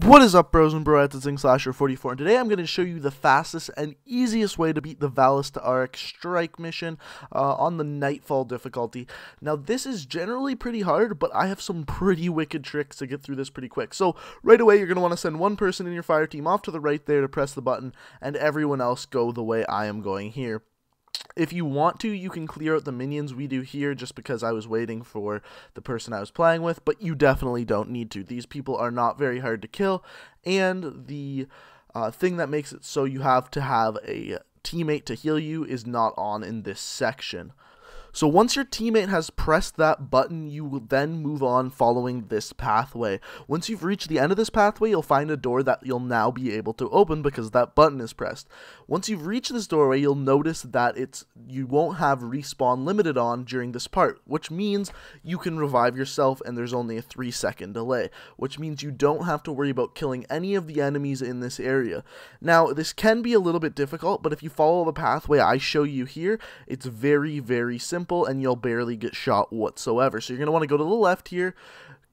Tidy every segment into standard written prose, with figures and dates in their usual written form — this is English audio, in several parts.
What is up, bros and broettes? It's Slasher44, and today I'm going to show you the fastest and easiest way to beat the Valis to Ark strike mission on the Nightfall difficulty. Now, this is generally pretty hard, but I have some pretty wicked tricks to get through this pretty quick. So, right away, you're going to want to send one person in your fire team off to the right there to press the button, and everyone else go the way I am going here. If you want to, you can clear out the minions we do here just because I was waiting for the person I was playing with, but you definitely don't need to. These people are not very hard to kill, and the thing that makes it so you have to have a teammate to heal you is not on in this section. So once your teammate has pressed that button, you will then move on following this pathway. Once you've reached the end of this pathway, you'll find a door that you'll now be able to open because that button is pressed. Once you've reached this doorway, you'll notice that you won't have respawn limited on during this part, which means you can revive yourself and there's only a 3-second delay, which means you don't have to worry about killing any of the enemies in this area. Now, this can be a little bit difficult, but if you follow the pathway I show you here, it's very, very simple and you'll barely get shot whatsoever. So you're going to want to go to the left here,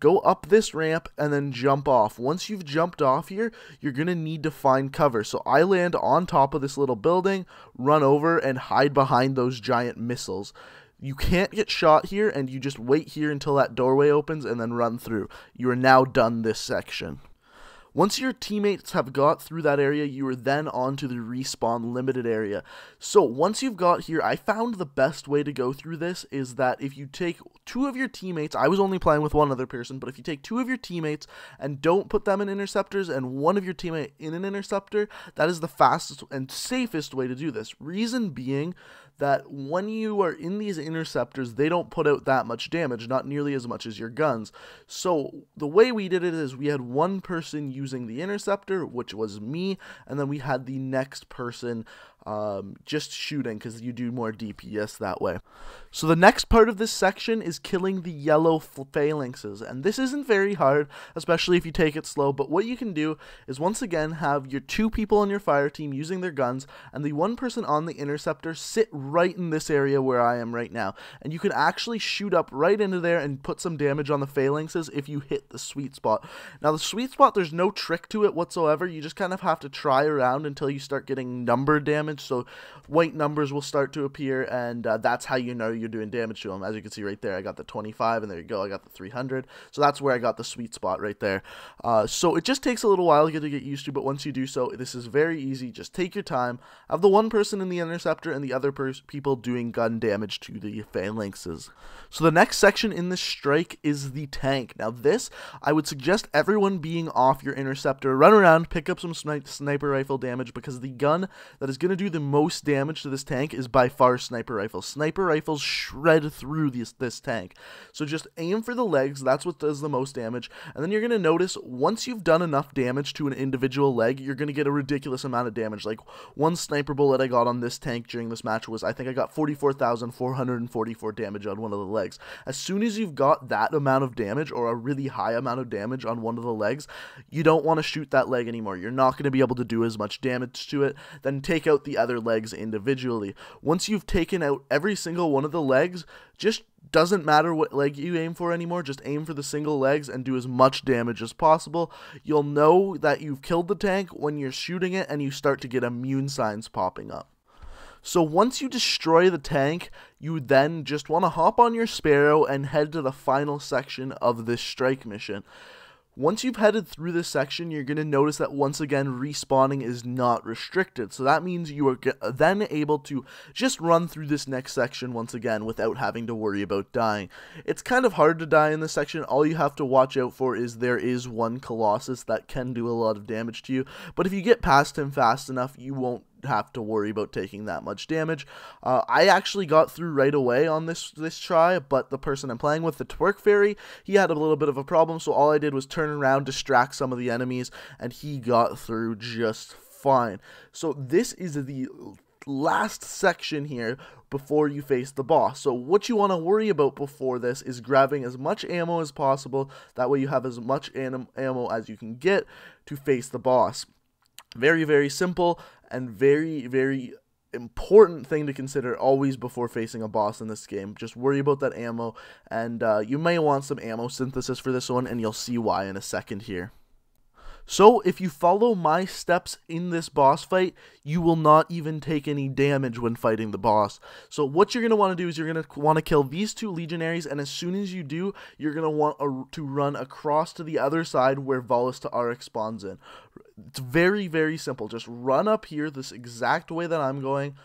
go up this ramp, and then jump off. Once you've jumped off here, you're going to need to find cover. So I land on top of this little building, run over, and hide behind those giant missiles. You can't get shot here, and you just wait here until that doorway opens and then run through. You are now done this section. Once your teammates have got through that area, you are then on to the respawn limited area. So once you've got here, I found the best way to go through this is that if you take two of your teammates, I was only playing with one other person, but if you take two of your teammates and don't put them in interceptors and one of your teammate in an interceptor, that is the fastest and safest way to do this. Reason being that when you are in these interceptors, they don't put out that much damage, not nearly as much as your guns. So the way we did it is we had one person using the interceptor, which was me, and then we had the next person just shooting because you do more DPS that way. So the next part of this section is killing the yellow phalanxes, and this isn't very hard, especially if you take it slow, but what you can do is once again have your two people on your fire team using their guns and the one person on the interceptor sit right in this area where I am right now, and you can actually shoot up right into there and put some damage on the phalanxes if you hit the sweet spot. Now the sweet spot, there's no trick to it whatsoever. You just kind of have to try around until you start getting number damage. So white numbers will start to appear, and that's how you know you're doing damage to them. As you can see right there, I got the 25, and there you go, I got the 300. So that's where I got the sweet spot right there. So it just takes a little while to get used to, but once you do so, this is very easy. Just take your time. Have the one person in the interceptor and the other people doing gun damage to the phalanxes. So the next section in this strike is the tank. Now this, I would suggest everyone being off your interceptor, run around, pick up some sniper rifle damage, because the gun that is going to do the most damage to this tank is by far sniper rifles. Sniper rifles shred through this tank. So just aim for the legs, that's what does the most damage, and then you're going to notice once you've done enough damage to an individual leg, you're going to get a ridiculous amount of damage. Like one sniper bullet I got on this tank during this match was, I think I got 44,444 damage on one of the legs. As soon as you've got that amount of damage, or a really high amount of damage on one of the legs, you don't want to shoot that leg anymore. You're not going to be able to do as much damage to it. Then take out the other legs individually. Once you've taken out every single one of the legs, just doesn't matter what leg you aim for anymore, just aim for the single legs and do as much damage as possible. You'll know that you've killed the tank when you're shooting it and you start to get immune signs popping up. So once you destroy the tank, you then just want to hop on your Sparrow and head to the final section of this strike mission. Once you've headed through this section, you're going to notice that once again, respawning is not restricted. So that means you are then able to just run through this next section once again without having to worry about dying. It's kind of hard to die in this section. All you have to watch out for is there is one Colossus that can do a lot of damage to you. But if you get past him fast enough, you won't have to worry about taking that much damage. I actually got through right away on this try, but the person I'm playing with, the Twerk Fairy, he had a little bit of a problem, so all I did was turn around, distract some of the enemies, and he got through just fine. So this is the last section here before you face the boss. So what you want to worry about before this is grabbing as much ammo as possible. That way you have as much ammo as you can get to face the boss. Very, very simple and very, very important thing to consider always before facing a boss in this game. Just worry about that ammo, and you may want some ammo synthesis for this one, and you'll see why in a second here. So if you follow my steps in this boss fight, you will not even take any damage when fighting the boss. So what you're going to want to do is you're going to want to kill these 2 legionaries, and as soon as you do, you're going to want to run across to the other side where Valis Ta'aurc spawns in. It's very, very simple. Just run up here this exact way that I'm going.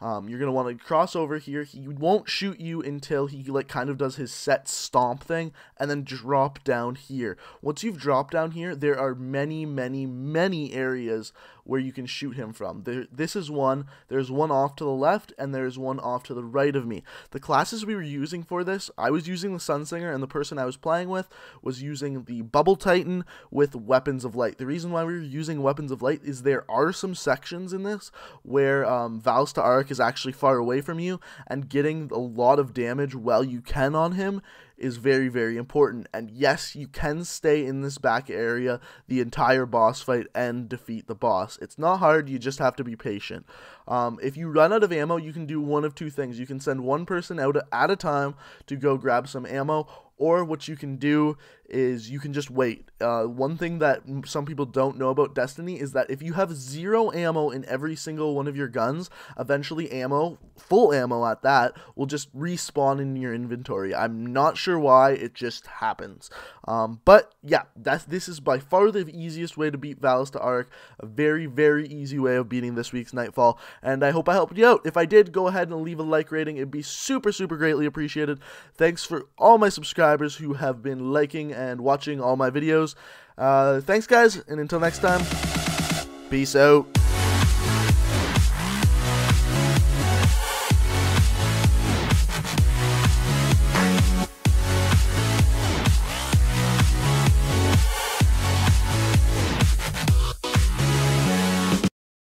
You're going to want to cross over here. He won't shoot you until he like kind of does his set stomp thing, and then drop down here. Once you've dropped down here, there are many, many, many areas where you can shoot him from. This is one. There's one off to the left, and there's one off to the right of me. The classes we were using for this, I was using the Sunsinger, and the person I was playing with was using the Bubble Titan with Weapons of Light. The reason why we were using Weapons of Light is there are some sections in this where Valis Ta'aurc is actually far away from you, and getting a lot of damage while you can on him is very, very important. And yes, you can stay in this back area the entire boss fight and defeat the boss. It's not hard, you just have to be patient. If you run out of ammo, you can do one of 2 things. You can send one person out at a time to go grab some ammo, or what you can do is you can just wait. One thing that some people don't know about Destiny is that if you have 0 ammo in every single one of your guns, eventually ammo, full ammo at that, will just respawn in your inventory. I'm not sure why, it just happens. But yeah, this is by far the easiest way to beat Valis Ta'aurc. A very, very easy way of beating this week's Nightfall, and I hope I helped you out. If I did, go ahead and leave a like rating. It'd be super, super greatly appreciated. Thanks for all my subscribers who have been liking and watching all my videos. Thanks guys, and until next time, peace out.